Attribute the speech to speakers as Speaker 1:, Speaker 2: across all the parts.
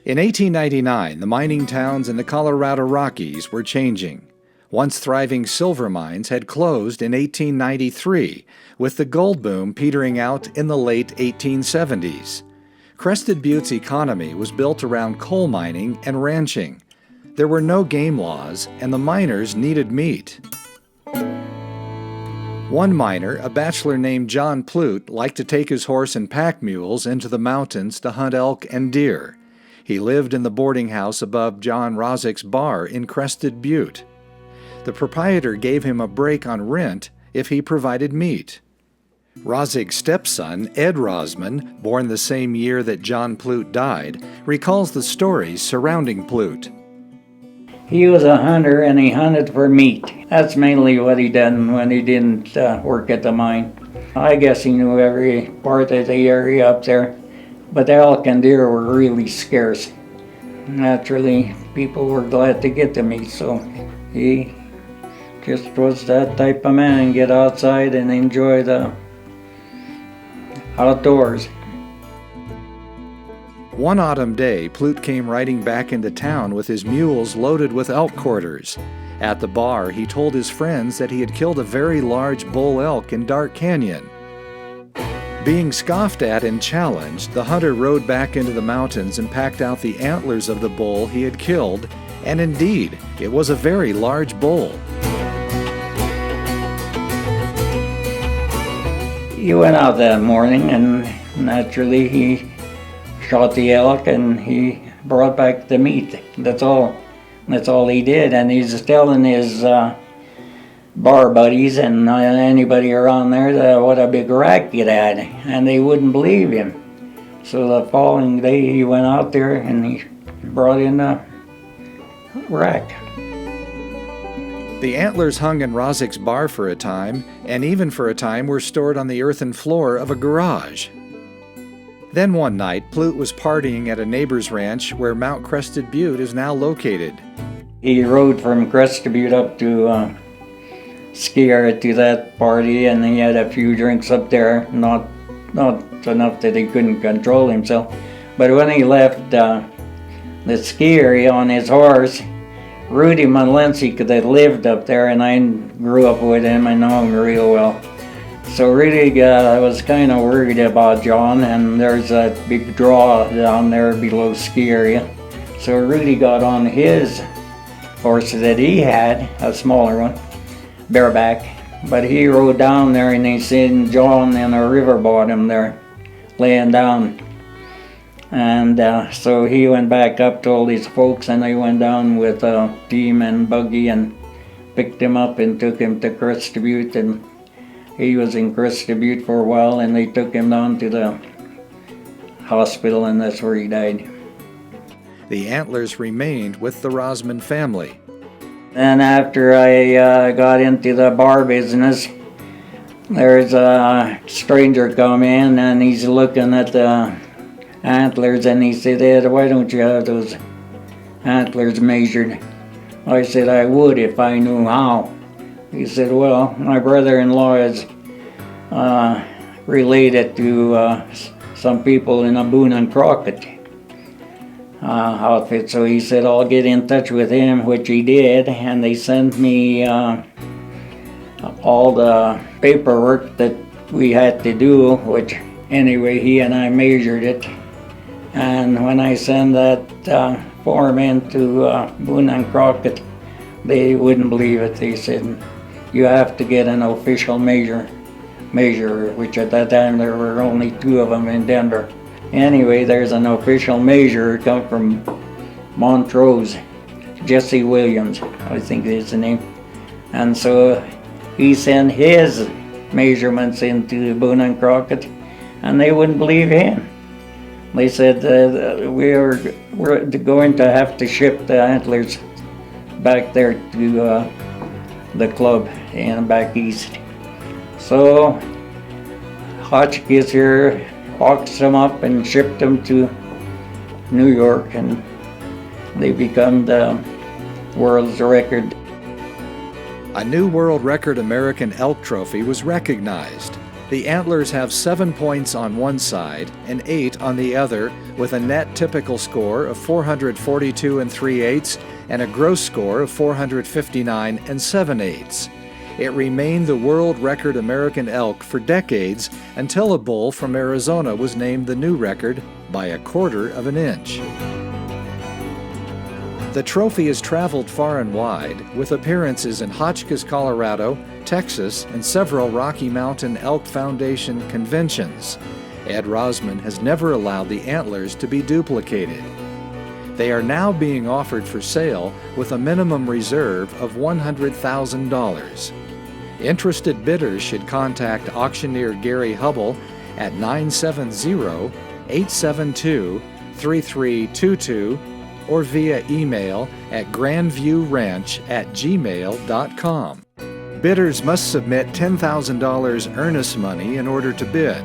Speaker 1: In 1899, the mining towns in the Colorado Rockies were changing. Once thriving silver mines had closed in 1893, with the gold boom petering out in the late 1870s. Crested Butte's economy was built around coal mining and ranching. There were no game laws, and the miners needed meat. One miner, a bachelor named John Plute, liked to take his horse and pack mules into the mountains to hunt elk and deer. He lived in the boarding house above John Rozik's bar in Crested Butte. The proprietor gave him a break on rent if he provided meat. Rozik's stepson, Ed Rosman, born the same year that John Plute died, recalls the stories surrounding Plute.
Speaker 2: He was a hunter and he hunted for meat. That's mainly what he did when he didn't work at the mine. I guess he knew every part of the area up there, but elk and deer were really scarce. Naturally, people were glad to get the meat, so he just was that type of man, get outside and enjoy the outdoors.
Speaker 1: One autumn day, Plute came riding back into town with his mules loaded with elk quarters. At the bar, he told his friends that he had killed a very large bull elk in Dark Canyon. Being scoffed at and challenged, the hunter rode back into the mountains and packed out the antlers of the bull he had killed, and indeed, it was a very large bull.
Speaker 2: He went out that morning and naturally he shot the elk and he brought back the meat. That's all he did, and he's telling his bar buddies and anybody around there that what a big rack it had, and they wouldn't believe him. So the following day he went out there and he brought in a rack.
Speaker 1: The antlers hung in Rozik's bar for a time, and even for a time were stored on the earthen floor of a garage. Then one night, Plute was partying at a neighbor's ranch where Mount Crested Butte is now located.
Speaker 2: He rode from Crested Butte up to Skier to that party, and he had a few drinks up there, not enough that he couldn't control himself. But when he left the Skier on his horse, Rudy Malensi that lived up there, and I grew up with him, I know him real well. So Rudy was kind of worried about John, and there's a big draw down there below ski area. So Rudy got on his horse that he had, a smaller one, bareback, but he rode down there and he seen John in a river bottom there, laying down. And so he went back up, told his folks, and they went down with a team and buggy and picked him up and took him to Crested Butte, and he was in Crested Butte for a while, and they took him down to the hospital, and that's where he died.
Speaker 1: The antlers remained with the Rosman family.
Speaker 2: And after I got into the bar business, there's a stranger come in and he's looking at the antlers, and he said, "Ed, why don't you have those antlers measured?" I said, "I would if I knew how." He said, "Well, my brother-in-law is related to some people in a Boone and Crockett outfit." So he said, "I'll get in touch with him," which he did, and they sent me all the paperwork that we had to do, which anyway, he and I measured it. And when I sent that form into Boone and Crockett, they wouldn't believe it. They said, "You have to get an official measure," which at that time there were only 2 of them in Denver. Anyway, there's an official measure come from Montrose, Jesse Williams, I think is the name. And so he sent his measurements into Boone and Crockett, and they wouldn't believe him. They said we're going to have to ship the antlers back there to the club and back east. So Hotchkiss here boxed them up and shipped them to New York, and they become the world's record.
Speaker 1: A new world record American elk trophy was recognized. The antlers have 7 points on one side and 8 on the other, with a net typical score of 442 3/8 and a gross score of 459 7/8. It remained the world record American elk for decades until a bull from Arizona was named the new record by 1/4 of an inch. The trophy has traveled far and wide, with appearances in Hotchkiss, Colorado, Texas, and several Rocky Mountain Elk Foundation conventions. Ed Rosman has never allowed the antlers to be duplicated. They are now being offered for sale with a minimum reserve of $100,000. Interested bidders should contact auctioneer Gary Hubbell at 970-872-3322 or via email at grandviewranch@gmail.com. Bidders must submit $10,000 earnest money in order to bid.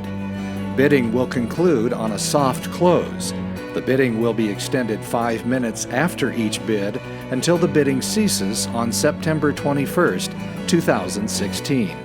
Speaker 1: Bidding will conclude on a soft close. The bidding will be extended 5 minutes after each bid until the bidding ceases on September 21st, 2016.